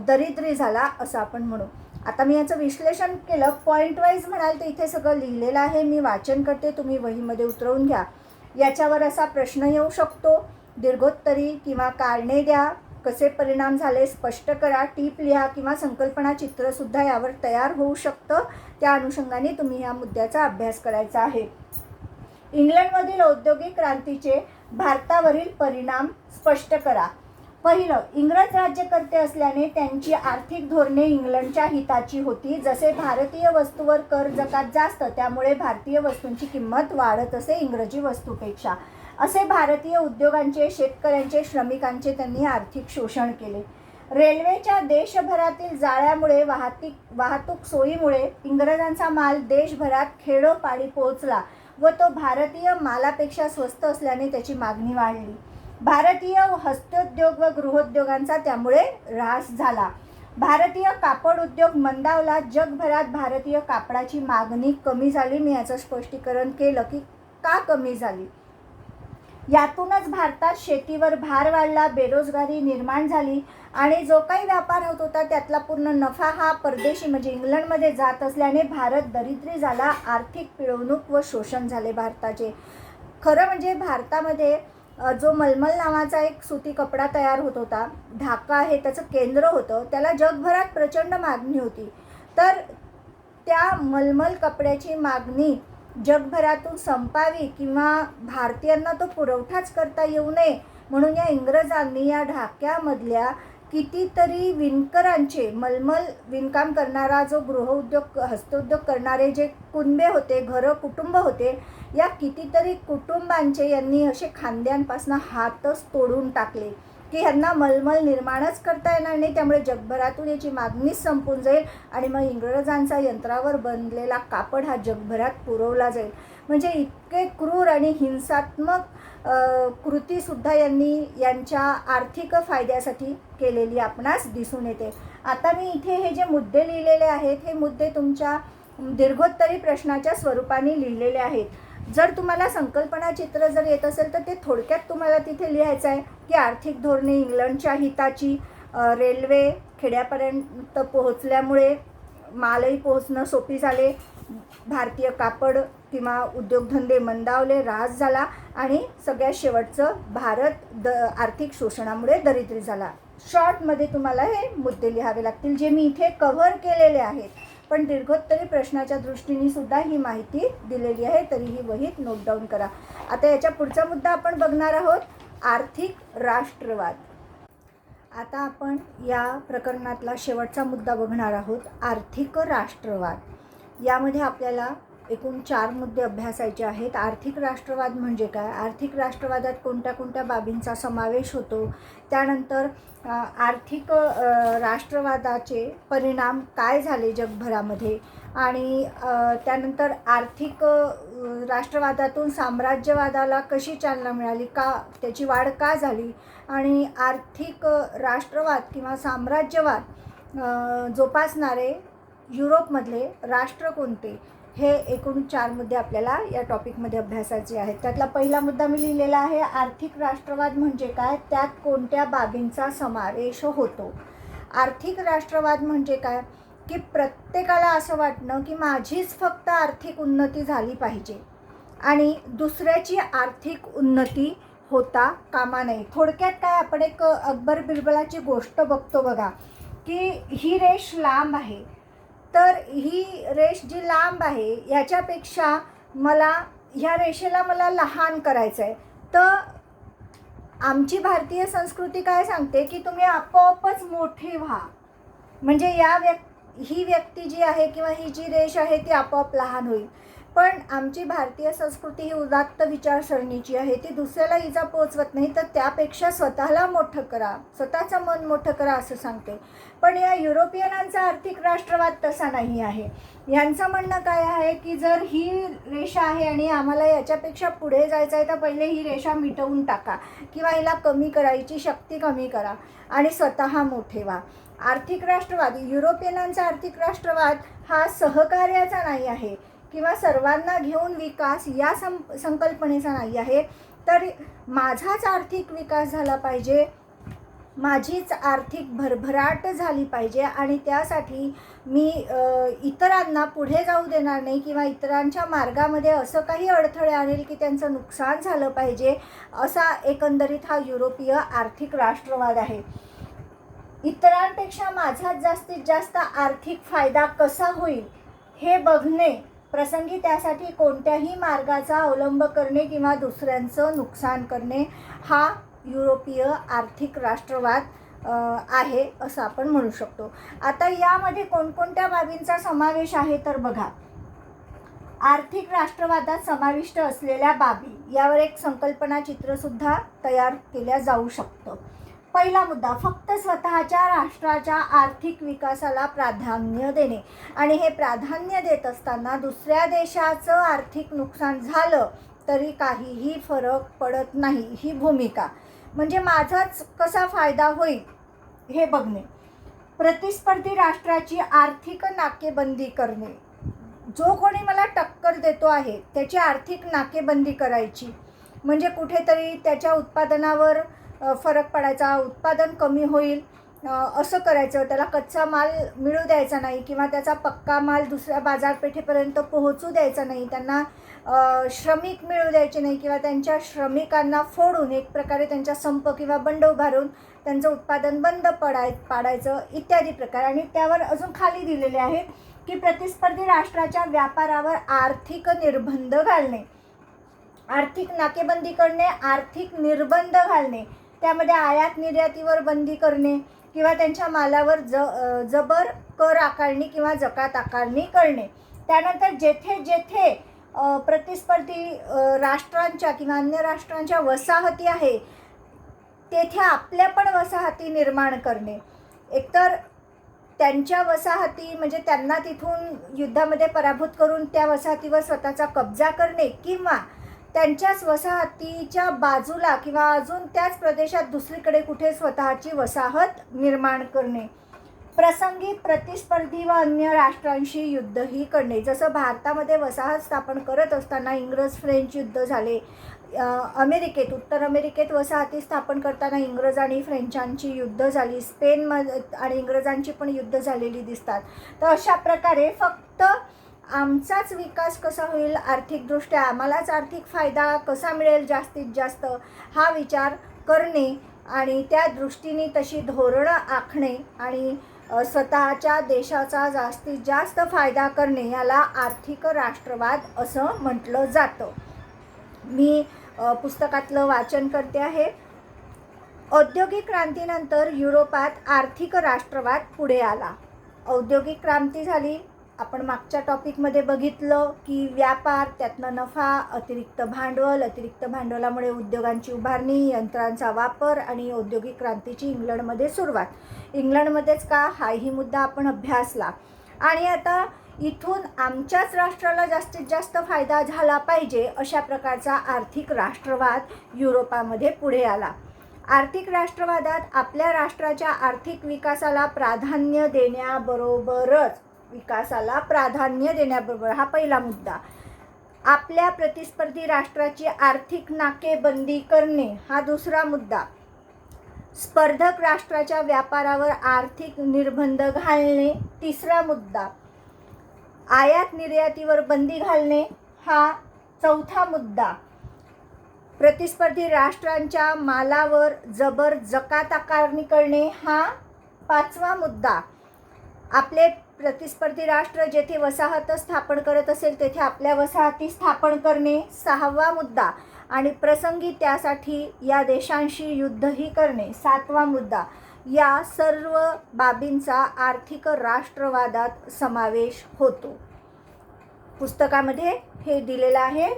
दरिद्री झाला असं आपण म्हणू. आता मी याचं विश्लेषण केलं, पॉईंट वाईज म्हणाल तर इथे सगळं लिहिलेलं आहे. मी वाचन करते, तुम्ही वहीमध्ये उतरवून घ्या. याच्यावर असा प्रश्न येऊ शकतो, दीर्घोत्तरी किंवा कारणे द्या, कसे परिणाम झाले स्पष्ट करा, टीप लिहा किंवा संकल्पना चित्रसुद्धा यावर तयार होऊ शकतं. त्या अनुषंगाने तुम्ही या मुद्द्याचा अभ्यास करायचा आहे. इंग्लंडमधील औद्योगिक क्रांतीचे भारतावरील परिणाम स्पष्ट करा. पहिलं, इंग्रज राज्यकर्ते असल्याने त्यांची आर्थिक धोरणे इंग्लंडच्या हिताची होती. जसे भारतीय वस्तूवर कर जकात जास्त, त्यामुळे भारतीय वस्तूंची किंमत वाढत असे इंग्रजी वस्तूपेक्षा. असे भारतीय उद्योगांचे, शेतकऱ्यांचे, श्रमिकांचे त्यांनी आर्थिक शोषण केले. रेल्वेच्या देशभरातील जाळ्यामुळे, वाहतूक सोयीमुळे इंग्रजांचा माल देशभरात खेडोपाडी पोहोचला व तो भारतीय मालापेक्षा स्वस्त असल्याने त्याची मागणी वाढली. भारतीय हस्तोद्योग व गृहोद्योगांचा त्यामुळे ऱ्हास झाला. भारतीय कापड उद्योग मंदावला. जगभरात भारतीय कापडाची मागणी कमी झाली. मी याचं स्पष्टीकरण केलं की का कमी झाली. यातूनच भारतात शेतीवर भार वाढला, बेरोजगारी निर्माण झाली आणि जो काही व्यापार होत होता त्यातला पूर्ण नफा हा परदेशी म्हणजे इंग्लंडमध्ये जात असल्याने भारत दरिद्री झाला. आर्थिक पिळवणूक व शोषण झाले भारताचे. खरं म्हणजे भारतामध्ये जो मलमल नावाचा एक सुती कपडा तयार होत होता, ढाका हे त्याचं केंद्र होतं, त्याला जगभरात प्रचंड मागणी होती. तर त्या मलमल कपड्याची मागणी जगभरातून संपावी किंवा भारतीयांना तो पुरवठाच करता येऊ नये म्हणून या इंग्रजांनी या ढाक्यामधल्या कितीतरी विणकरांचे, मलमल विणकाम करणारा जो गृहउद्योग, हस्तोद्योग करणारे जे कुणबे होते, कुटुंब होते, या कितीतरी कुटुंबांचे यांनी असे खांद्यांपासून हातच तोडून टाकले की ह्यांना मलमल निर्माणच करता येणार नाही, त्यामुळे जगभरातून याची मागणीच संपून जाईल आणि मग इंग्रजांचा यंत्रावर बनलेला कापड हा जगभरात पुरवला जाईल. म्हणजे इतके क्रूर आणि हिंसात्मक कृतीसुद्धा यांनी यांच्या आर्थिक फायद्यासाठी केलेली आपणास दिसून येते. आता मी इथे हे जे मुद्दे लिहिलेले आहेत, हे मुद्दे तुमच्या दीर्घोत्तरी प्रश्नाच्या स्वरूपाने लिहिलेले आहेत. जर तुम्हाला संकल्पना चित्र जर येत असेल तर ते थोडक्यात तुम्हाला तिथे लिहायचं आहे की आर्थिक धोरणे इंग्लंडच्या हिताची, रेल्वे खेड्यापर्यंत पोहोचल्यामुळे मालही पोहोचणं सोपी झाले, भारतीय कापड किंवा उद्योगधंदे मंदावले, ऱ्हास झाला आणि सगळ्यात शेवटचं भारत आर्थिक शोषणामुळे दरिद्री झाला. शॉर्टमध्ये तुम्हाला हे मुद्दे लिहावे लागतील जे मी इथे कव्हर केलेले आहेत, पण दीर्घोत्तरी प्रश्नाच्या दृष्टीने सुद्धा ही माहिती दिलेली आहे, तरीही वहीत नोट डाऊन करा. आता याच्या पुढचा मुद्दा आपण बघणार आहोत, आर्थिक राष्ट्रवाद. आता आपण या प्रकरणातला शेवटचा मुद्दा बघणार आहोत, आर्थिक राष्ट्रवाद. यामध्ये आपल्याला एकूण 4 मुद्दे अभ्यासायचे आहेत. आर्थिक राष्ट्रवाद म्हणजे काय, आर्थिक राष्ट्रवादात कोणत्या कोणत्या बाबींचा समावेश होतो, त्यानंतर आर्थिक राष्ट्रवादाचे परिणाम काय झाले जगभरामध्ये, आणि त्यानंतर आर्थिक राष्ट्रवादातून साम्राज्यवादाला कशी चालना मिळाली, का त्याची वाढ का झाली, आणि आर्थिक राष्ट्रवाद किंवा साम्राज्यवाद जोपासणारे युरोपमधले राष्ट्र कोणते, हे एकूण 4 मुद्दे आपल्याला या टॉपिकमध्ये अभ्यासायचे आहेत. त्यातला पहिला मुद्दा मी लिहिलेला आहे, आर्थिक राष्ट्रवाद म्हणजे काय, त्यात कोणत्या बाबींचा समावेश होतो. आर्थिक राष्ट्रवाद म्हणजे काय की प्रत्येकाला असं वाटणं की माझीच फक्त आर्थिक उन्नती झाली पाहिजे आणि दुसऱ्याची आर्थिक उन्नती होता कामा नये. थोडक्यात काय, आपण एक अकबर बिरबलाची गोष्ट बघतो बघा, की ही रेष लांब आहे, तर ही रेष जी लांब आहे याच्यापेक्षा ह्या रेषेला मला लहान करायचं आहे. तर आमची भारतीय संस्कृती काय सांगते की तुम्ही आपोआपच मोठे व्हा, म्हणजे ही व्यक्ती जी आहे किंवा ही जी रेष आहे ती आपोआप लहान होईल. पण आमची भारतीय संस्कृती ही उदात्त विचारसरणीची आहे, ती दुसऱ्याला इजा पोचवत नाही, तर त्यापेक्षा स्वतःला मोठं करा, स्वतःचं मन मोठं करा असं सांगते. पण या युरोपियनांचा आर्थिक राष्ट्रवाद तसा नाही आहे. यांचं म्हणणं काय आहे की जर ही रेषा आहे आणि आम्हाला याच्यापेक्षा पुढे जायचं आहे तर पहिले ही रेषा मिटवून टाका किंवा हिला कमी करायची शक्ती कमी करा आणि स्वतः मोठे व्हा. आर्थिक राष्ट्रवाद, युरोपियनांचा आर्थिक राष्ट्रवाद हा सहकार्याचा नाही आहे किंवा सर्वांना घेऊन विकास या संकल्पनेचा नाही आहे, तर माझाच आर्थिक विकास झाला पाहिजे, माझीच आर्थिक भरभराट झाली पाहिजे आणि त्यासाठी मी इतरांना पुढे जाऊ देणार नाही किंवा इतरांच्या मार्गामध्ये असं काही अडथळे आणेल की त्यांचं नुकसान झालं पाहिजे, असा एकंदरीत हा युरोपीय आर्थिक राष्ट्रवाद आहे. इतरांपेक्षा माझाच जास्तीत जास्त आर्थिक फायदा कसा होईल हे बघणे प्रसंगी त्यासाठी कोणत्याही मार्गाचा अवलंब करणे किंवा दुसऱ्यांचं नुकसान करणे हा युरोपीय आर्थिक राष्ट्रवाद आहे असं आपण म्हणू शकतो. आता यामध्ये कोणकोणत्या बाबींचा समावेश आहे तर बघा, आर्थिक राष्ट्रवादात समाविष्ट असलेल्या बाबी यावर एक संकल्पना चित्रसुद्धा तयार केल्या जाऊ शकतं. पहिला मुद्दा, फक्त स्वतःच्या राष्ट्राच्या आर्थिक विकासाला प्राधान्य देणे आणि हे प्राधान्य देत असताना दुसऱ्या देशाचं आर्थिक नुकसान झालं तरी काहीही फरक पडत नाही ही भूमिका. म्हणजे माझाच कसा फायदा होईल हे बघणे. प्रतिस्पर्धी राष्ट्राची आर्थिक नाकेबंदी करणे, जो कोणी मला टक्कर देतो आहे त्याची आर्थिक नाकेबंदी करायची, म्हणजे कुठेतरी त्याच्या उत्पादनावर फरक पडायचा, उत्पादन कमी होईल असं करायचं, त्याला कच्चा माल मिळू द्यायचा नाही किंवा त्याचा पक्का माल दुसऱ्या बाजारपेठेपर्यंत पोहोचू द्यायचा नाही, त्यांना श्रमिक मिळू द्यायचे नाही किंवा त्यांच्या श्रमिकांना फोडून एक प्रकारे त्यांचा संप किंवा बंड उभारून त्यांचं उत्पादन बंद पाडायचं इत्यादी प्रकार. आणि त्यावर अजून खाली दिलेले आहे की प्रतिस्पर्धी राष्ट्राच्या व्यापारावर आर्थिक निर्बंध घालणे, आर्थिक नाकेबंदी करणे, आर्थिक निर्बंध घालणे, त्यामध्ये आयात निर्यातीवर बंदी करणे किंवा त्यांच्या मालावर जबर कर आकारणी किंवा जकात आकारणी करणे. त्यानंतर जेथे जेथे प्रतिस्पर्धी राष्ट्रांच्या किंवा अन्य राष्ट्रांच्या वसाहती आहे तेथे आपल्या पण वसाहती निर्माण करणे. एकतर त्यांच्या वसाहती म्हणजे त्यांना तिथून युद्धामध्ये पराभूत करून त्या वसाहतीवर स्वतःचा कब्जा करणे किंवा त्यांच्याच वसाहतीच्या बाजूला किंवा अजून त्याच प्रदेशात दुसरीकडे कुठे स्वतःची वसाहत निर्माण करणे. प्रसंगी प्रतिस्पर्धी व अन्य राष्ट्रांशी युद्धही करणे, जसं भारतामध्ये वसाहत स्थापन करत असताना इंग्रज फ्रेंच युद्ध झाले, अमेरिकेत उत्तर अमेरिकेत वसाहती स्थापन करताना इंग्रज आणि फ्रेंचांची युद्ध झाली, स्पेनमध्ये आणि इंग्रजांची पण युद्ध झालेली दिसतात. तर अशा प्रकारे फक्त आमचाच विकास कसा होईल आर्थिकदृष्ट्या, आम्हालाच आर्थिक फायदा कसा मिळेल जास्तीत जास्त हा विचार करणे आणि त्या दृष्टीने तशी धोरणं आखणे आणि स्वतःच्या देशाचा जास्तीत जास्त फायदा करणे याला आर्थिक राष्ट्रवाद असं म्हटलं जातं. मी पुस्तकातलं वाचन करते आहे. औद्योगिक क्रांतीनंतर युरोपात आर्थिक राष्ट्रवाद पुढे आला. औद्योगिक क्रांती झाली, आपण मागच्या टॉपिकमध्ये बघितलं की व्यापार, त्यातनं नफा, अतिरिक्त भांडवलामुळे उद्योगांची उभारणी, यंत्रांचा वापर आणि औद्योगिक क्रांतीची इंग्लंडमध्ये सुरुवात. इंग्लंडमध्येच का हाही मुद्दा आपण अभ्यासला. आणि आता इथून आमच्याच राष्ट्राला जास्तीत जास्त फायदा झाला पाहिजे अशा प्रकारचा आर्थिक राष्ट्रवाद युरोपामध्ये पुढे आला. आर्थिक राष्ट्रवादात आपल्या राष्ट्राच्या आर्थिक विकासाला प्राधान्य देण्याबरोबर हा पहिला मुद्दा. आपल्या प्रतिस्पर्धी राष्ट्राची आर्थिक नाकेबंदी करणे हा दुसरा मुद्दा. स्पर्धक राष्ट्राच्या व्यापारावर आर्थिक निर्बंध घालणे तिसरा मुद्दा. आयात निर्यातीवर बंदी घालणे हा चौथा मुद्दा. प्रतिस्पर्धी राष्ट्रांच्या मालावर जबर जकात आकारणी करणे हा पाचवा मुद्दा. आपले प्रतिस्पर्धी राष्ट्र जेथे वसाहत स्थापन करत असेल तेथे आपल्या वसाहती स्थापन करणे सहावा मुद्दा. आणि प्रसंगी त्यासाठी या देशांशी युद्धही करणे सातवा मुद्दा. या सर्व बाबींचा आर्थिक राष्ट्रवादात समावेश होतो. पुस्तकामध्ये हे दिलेलं आहे,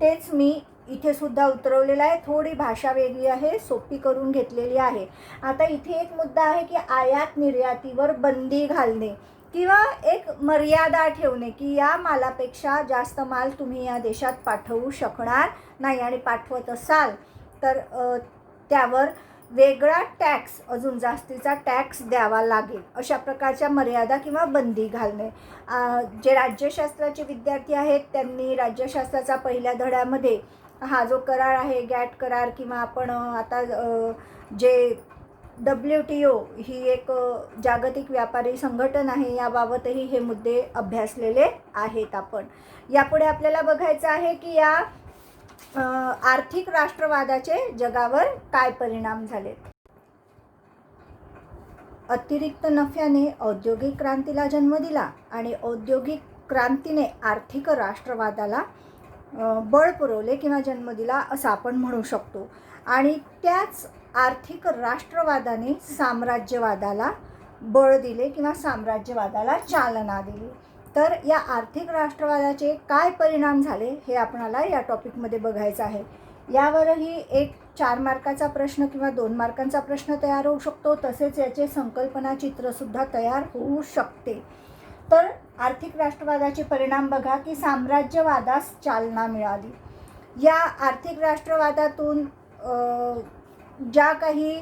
तेच मी इथे सुद्धा उतरवलेलं आहे. थोडी भाषा वेगळी आहे, सोपी करून घेतलेली आहे. आता इथे एक मुद्दा आहे की आयात निर्यातीवर बंदी घालणे किंवा एक मर्यादा ठेवणे की या मालापेक्षा जास्त माल तुम्ही या देशात पाठवू शकणार नाही आणि पाठवत असाल तर त्यावर वेगळा टॅक्स, अजून जास्तीचा टॅक्स द्यावा लागेल, अशा प्रकारच्या मर्यादा किंवा बंदी घालणे. जे राज्यशास्त्राचे विद्यार्थी आहेत त्यांनी राज्यशास्त्राचा पहिल्या धड्यामध्ये हा जो करार आहे गॅट करार किंवा आपण आता जे WTO ही एक जागतिक व्यापारी संघटना आहे याबाबतही हे मुद्दे अभ्यासलेले आहेत. आपण यापुढे आपल्याला बघायचं आहे की या आर्थिक राष्ट्रवादाचे जगावर काय परिणाम झालेत. अतिरिक्त नफ्याने औद्योगिक क्रांतीला जन्म दिला आणि औद्योगिक क्रांतीने आर्थिक राष्ट्रवादाला बळ पुरवले किंवा जन्म दिला असं आपण म्हणू शकतो. आणि त्याच आर्थिक राष्ट्रवादाने साम्राज्यवादाला बळ दिले किंवा साम्राज्यवादाला चालना दिली. तर या आर्थिक राष्ट्रवादाचे काय परिणाम झाले हे आपणाला या टॉपिकमध्ये बघायचं आहे. यावरही एक 4 मार्काचा प्रश्न किंवा 2 मार्कांचा प्रश्न तयार होऊ शकतो. तसेच याचे संकल्पना चित्रसुद्धा तयार होऊ शकते. तर आर्थिक राष्ट्रवादाचे परिणाम बघा की साम्राज्यवादास चालना मिळाली. या आर्थिक राष्ट्रवादातून ज्या काही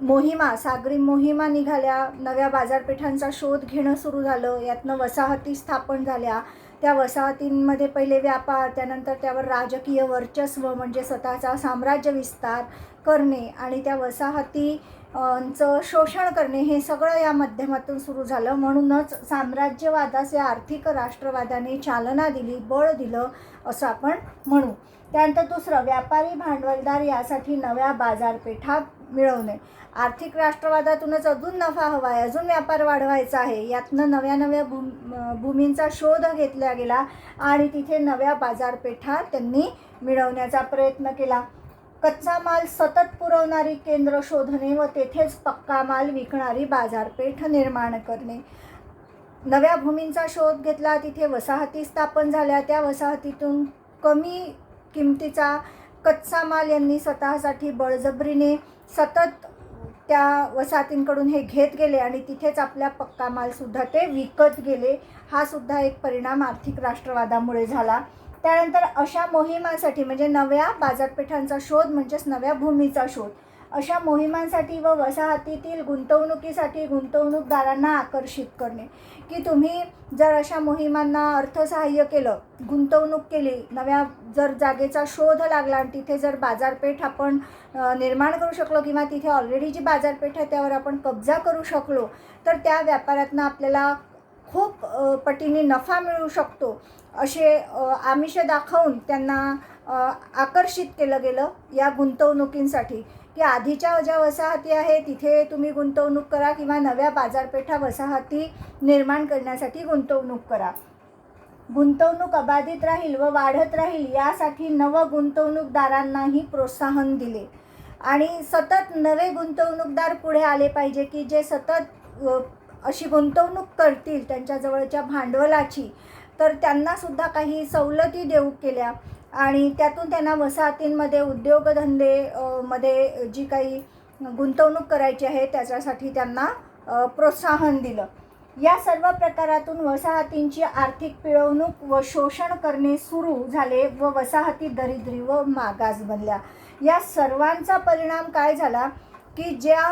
मोहिमा, सागरी मोहिमा निघाल्या, नव्या बाजारपेठांचा शोध घेणं सुरू झालं, यातनं वसाहती स्थापन झाल्या. त्या वसाहतींमध्ये पहिले व्यापार, त्यानंतर त्यावर राजकीय वर्चस्व म्हणजे स्वतःचा साम्राज्य विस्तार करणे आणि त्या वसाहतींचं शोषण करणे, हे सगळं या माध्यमातून सुरू झालं. म्हणूनच साम्राज्यवादास या आर्थिक राष्ट्रवादाने चालना दिली, बळ दिलं असं आपण म्हणू. त्यानंतर दुसरं, व्यापारी भांडवलदार यासाठी नव्या बाजारपेठा मिळवणे. आर्थिक राष्ट्रवादातूनच अजून नफा हवा आहे, अजून व्यापार वाढवायचा आहे. यातनं नव्या नव्या भूमींचा शोध घेतला गेला आणि तिथे नव्या बाजारपेठा त्यांनी मिळवण्याचा प्रयत्न केला. कच्चा माल सतत पुरवणारी केंद्र शोधणे व तेथेच पक्का माल विकणारी बाजारपेठ निर्माण करणे. नव्या भूमींचा शोध घेतला, तिथे वसाहती स्थापन झाल्या. त्या वसाहतीतून कमी किमतीचा कच्चा माल यांनी स्वतःसाठी बळजबरीने सतत त्या वसाहतींकडून हे घेत गेले आणि तिथेच आपल्या पक्का मालसुद्धा ते विकत गेले. हा सुद्धा एक परिणाम आर्थिक राष्ट्रवादामुळे झाला. त्यानंतर अशा मोहिमांसाठी म्हणजे नव्या बाजारपेठांचा शोध म्हणजेच नव्या भूमीचा शोध, अशा मोहिमांसाठी व वसाहतीतील गुंतवणुकीसाठी गुंतवणूकदारांना आकर्षित करणे. की तुम्ही जर अशा मोहिमांना अर्थसहाय्य केलं, गुंतवणूक केली, नव्या जर जागेचा शोध लागला आणि तिथे जर बाजारपेठ आपण निर्माण करू शकलो किंवा तिथे ऑलरेडी जी बाजारपेठ आहे त्यावर आपण कब्जा करू शकलो, तर त्या व्यापारातनं आपल्याला खूप पटीने नफा मिळू शकतो असे आमिष दाखवून त्यांना आकर्षित केलं गेलं या गुंतवणुकींसाठी. की आधीच्या ज्या वसाहती आहे तिथे तुम्ही गुंतवणूक करा किंवा नव्या बाजारपेठा वसाहती निर्माण करण्यासाठी गुंतवणूक करा. गुंतवणूक अबाधित राहील व वाढत राहील यासाठी नव गुंतवणूकदारांनाही प्रोत्साहन दिले आणि सतत नवे गुंतवणूकदार पुढे आले पाहिजे की जे सतत अशी गुंतवणूक करतील त्यांच्याजवळच्या भांडवलाची. तर त्यांनासुद्धा काही सवलती देऊ केल्या आणि त्यातून त्यांना वसाहतींमध्ये उद्योगधंदे मध्ये जी काही गुंतवणूक करायची आहे त्याच्यासाठी त्यांना प्रोत्साहन दिलं. या सर्व प्रकारातून वसाहतींची आर्थिक पिळवणूक व शोषण करणे सुरू झाले व वसाहती दरिद्री व मागास बनल्या. या सर्वांचा परिणाम काय झाला की ज्या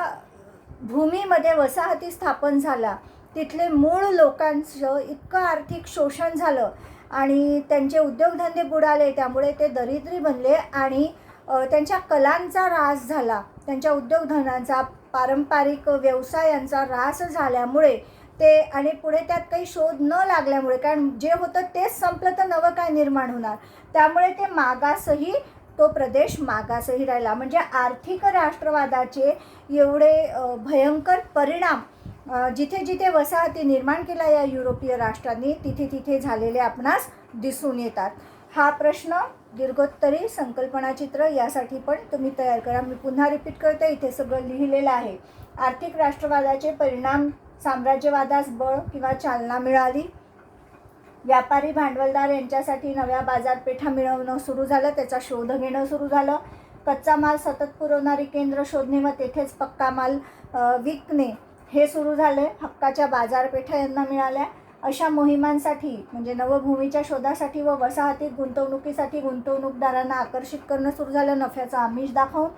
भूमीमध्ये वसाहती स्थापन झाला तिथले मूळ लोकांचं इतकं आर्थिक शोषण झालं आणि त्यांचे उद्योगधंदे बुडाले, त्यामुळे ते दरिद्री बनले आणि त्यांच्या कलांचा ऱ्हास झाला, त्यांच्या उद्योगधनांचा, पारंपरिक व्यवसायांचा ऱ्हास झाल्यामुळे ते आणि पुढे त्यात काही शोध न लागल्यामुळे, कारण जे होतं तेच संपलं तर नवं काय निर्माण होणार, त्यामुळे ते मागासही, तो प्रदेश मागासही राहिला. म्हणजे आर्थिक राष्ट्रवादाचे एवढे भयंकर परिणाम जिथे जिथे वसाहती निर्माण केला या युरोपीय राष्ट्रांनी तिथे तिथे झालेले आपणास दिसून येतात. हा प्रश्न दीर्घोत्तरी संकल्पनाचित्र यासाठी पण तुम्ही तयार करा. मी पुन्हा रिपीट करते, इथे सगळं लिहिलेलं आहे. आर्थिक राष्ट्रवादाचे परिणाम, साम्राज्यवादास बळ किंवा चालना मिळाली, व्यापारी भांडवलदार यांच्यासाठी नव्या बाजारपेठा मिळवणं सुरू झालं, त्याचा शोध घेणं सुरू झालं, कच्चा माल सतत पुरवणारी केंद्र शोधणे व तेथेच पक्का माल विकणे हे सुरू झाले, हक्काच्या बाजारपेठा यांना मिळाल्या. अशा मोहिमांसाठी म्हणजे नवभूमीच्या शोधासाठी व वसाहतीत गुंतवणुकीसाठी गुंतवणूकदारांना आकर्षित करणं सुरू झालं. नफ्याचा आमिष दाखवून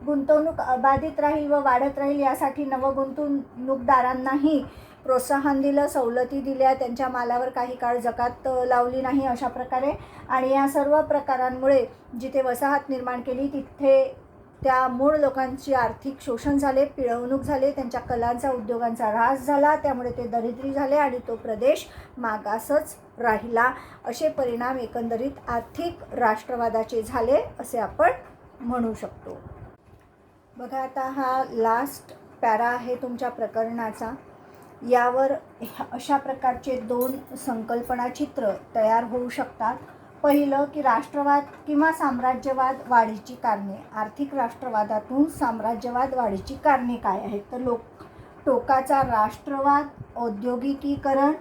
गुंतवणूक अबाधित राहील व वाढत राहील यासाठी नवगुंतवणूकदारांनाही प्रोत्साहन दिलं, सवलती दिल्या, त्यांच्या मालावर काही काळ जकात लावली नाही अशा प्रकारे. आणि या सर्व प्रकारांमुळे जिथे वसाहत निर्माण केली तिथे त्या मूळ लोकांची आर्थिक शोषण झाले, पिळवणूक झाले, त्यांच्या कलांचा, उद्योगांचा ऱ्हास झाला, त्यामुळे ते दरिद्री झाले आणि तो प्रदेश मागासच राहिला. असे परिणाम एकंदरीत आर्थिक राष्ट्रवादाचे झाले असे आपण म्हणू शकतो. बघा, आता हा लास्ट पॅरा आहे तुमच्या प्रकरणाचा. यावर अशा प्रकारचे 2 संकल्पना चित्र तयार होऊ शकतात. पहिलं की राष्ट्रवाद किंवा साम्राज्यवाद वाढीची कारणे. आर्थिक राष्ट्रवादातून साम्राज्यवाद वाढीची कारणे काय आहेत? तर टोकाचा राष्ट्रवाद, औद्योगिकीकरण,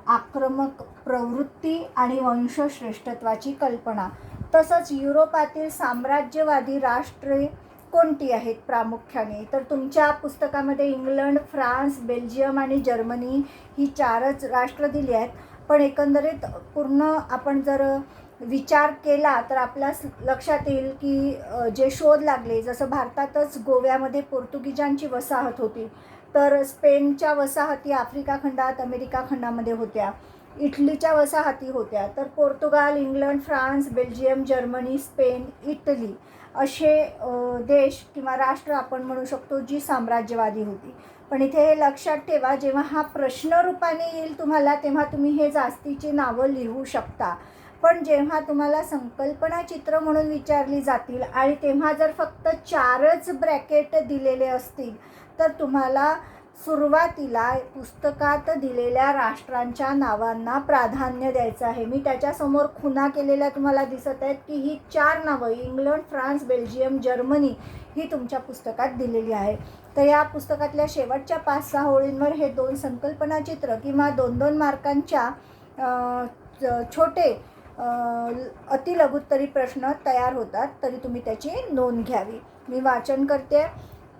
आक्रमक प्रवृत्ती आणि वंशश्रेष्ठत्वाची कल्पना. तसंच युरोपातील साम्राज्यवादी राष्ट्रे कोणती आहेत प्रामुख्याने? तर तुमच्या पुस्तकामध्ये इंग्लंड, फ्रान्स, बेल्जियम आणि जर्मनी ही 4च राष्ट्र दिली आहेत. पण एकंदरीत पूर्ण आपण जर विचार केला तर आपल्या लक्षात येईल की जे शोध लागले, जसं भारतातच गोव्यामध्ये पोर्तुगीजांची वसाहत होती, तर स्पेनच्या वसाहती आफ्रिका खंडात, अमेरिका खंडामध्ये होत्या, इटलीच्या वसाहती होत्या. तर Portugal, England, France, Belgium, Germany, Spain, Italy असे देश किंवा राष्ट्र आपण म्हणू शकतो जी साम्राज्यवादी होती. पण इथे हे लक्षात ठेवा, जेव्हा हा प्रश्न रूपाने येईल तुम्हाला, तेव्हा तुम्ही हे जास्तीची नावं लिहू शकता. पण जेव्हा तुम्हाला संकल्पना चित्र म्हणून विचारली जातील आणि तेव्हा जर फक्त 4च ब्रॅकेट दिलेले असतील, तर तुम्हाला सुरुवातीला पुस्तकात दिलेल्या राष्ट्रांच्या नावांना प्राधान्य द्यायचं आहे. मी त्याच्यासमोर खुणा केलेल्या तुम्हाला दिसत आहेत की ही 4 नावं इंग्लंड, फ्रान्स, बेल्जियम, जर्मनी ही तुमच्या पुस्तकात दिलेली आहे. तर या पुस्तकातल्या शेवटच्या 5-6 ओळींवर हे 2 संकल्पना चित्र किंवा 2-2 मार्कांच्या छोटे अतिलघुत्तरी प्रश्न तयार होतात, तरी तुम्ही त्याची नोंद घ्यावी. मी वाचन करते.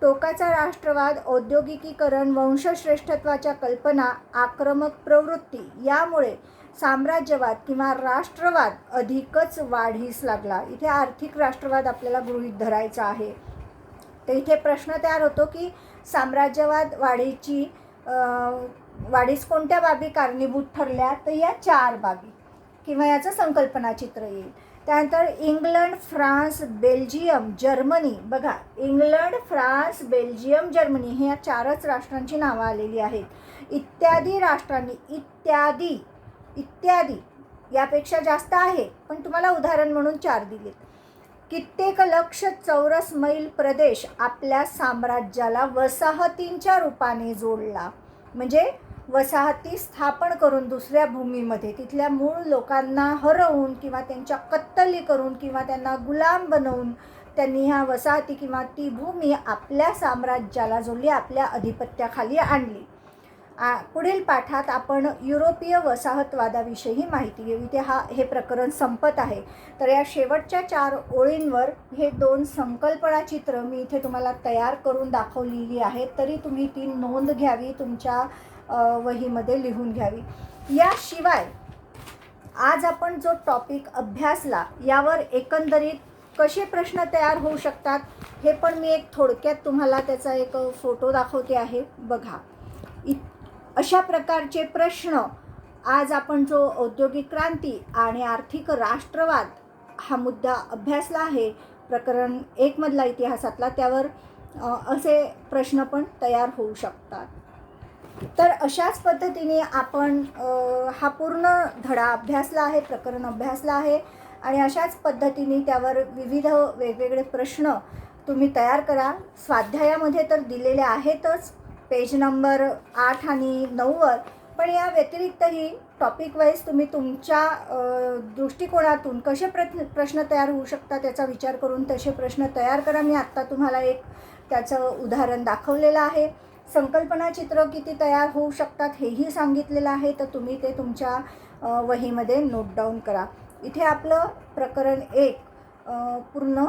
टोकाचा राष्ट्रवाद, औद्योगिकीकरण, वंशश्रेष्ठत्वाच्या कल्पना, आक्रमक प्रवृत्ती यामुळे साम्राज्यवाद किंवा राष्ट्रवाद अधिकच वाढीस लागला. इथे आर्थिक राष्ट्रवाद आपल्याला गृहीत धरायचा आहे. तर इथे प्रश्न तयार होतो की साम्राज्यवाद वाढीस कोणत्या बाबी कारणीभूत ठरल्या? तर या 4 बाबी किंवा याचं संकल्पना चित्र येईल. त्यानंतर इंग्लंड, फ्रान्स, बेल्जियम, जर्मनी. बघा, इंग्लंड, फ्रान्स, बेल्जियम, जर्मनी हे या 4च राष्ट्रांची नावं आलेली आहेत. इत्यादी राष्ट्रांनी, इत्यादी यापेक्षा जास्त आहे, पण तुम्हाला उदाहरण म्हणून 4 दिले. कित्येक लक्ष चौरस मैल प्रदेश आपल्या साम्राज्याला वसाहतींच्या रूपाने जोडला. म्हणजे वसाहती स्थापन करून दुसऱ्या भूमीमध्ये तिथल्या मूळ लोकांना हरवून किंवा त्यांच्या कत्तली करून किंवा त्यांना गुलाम बनवून त्यांनी ह्या वसाहती किंवा ती भूमी आपल्या साम्राज्याला जोडली, आपल्या अधिपत्याखाली आणली. पुढील पाठात आपण युरोपीय वसाहतवादाविषयी माहिती घेऊ. इथे हे प्रकरण संपत आहे. तर या शेवटच्या 4 ओळींवर हे 2 संकल्पना चित्र मी इथे तुम्हाला तयार करून दाखवलेली आहेत, तरी तुम्ही ती नोंद घ्यावी, तुमच्या वहीमध्ये लिहून घ्यावी. याशिवाय आज आपण जो टॉपिक अभ्यासला यावर एकंदरीत कसे प्रश्न तयार होऊ शकतात हे पण मी एक थोडक्यात तुम्हाला त्याचा एक फोटो दाखवते आहे. बघा, अशा प्रकारचे प्रश्न आज आपण जो औद्योगिक क्रांती आणि आर्थिक राष्ट्रवाद हा मुद्दा अभ्यासला आहे, प्रकरण 1 मधला इतिहासातला, त्यावर असे प्रश्न पण तयार होऊ शकतात. तर अशाच पद्धतीने आपण हा पूर्ण धडा अभ्यासला आहे, प्रकरण अभ्यासला आहे आणि अशाच पद्धतीने त्यावर विविध वेगवेगळे प्रश्न तुम्ही तयार करा. स्वाध्यायामध्ये तर दिलेले आहेतच पेज नंबर 8 आणि 9वर, पण या व्यतिरिक्तही टॉपिक वाईज तुम्ही तुमच्या दृष्टिकोनातून कसे प्रश्न तयार होऊ शकतात त्याचा विचार करून तसे प्रश्न तयार करा. मी आत्ता तुम्हाला एक त्याचं उदाहरण दाखवलेलं आहे. संकल्पना चित्र किती तयार होऊ शकतात हेही सांगितलेलं आहे, तर तुम्ही ते तुमच्या वहीमध्ये नोट डाऊन करा. इथे आपलं प्रकरण 1 पूर्ण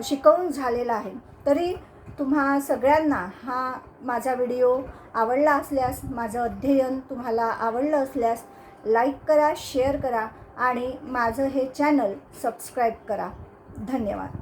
शिकवून झालेलं आहे. तरी तुम्हा सगळ्यांना हा माझा व्हिडिओ आवडला असल्यास, माझं अध्ययन तुम्हाला आवडलं असल्यास लाईक करा, शेअर करा आणि माझं हे चॅनल सबस्क्राईब करा. धन्यवाद.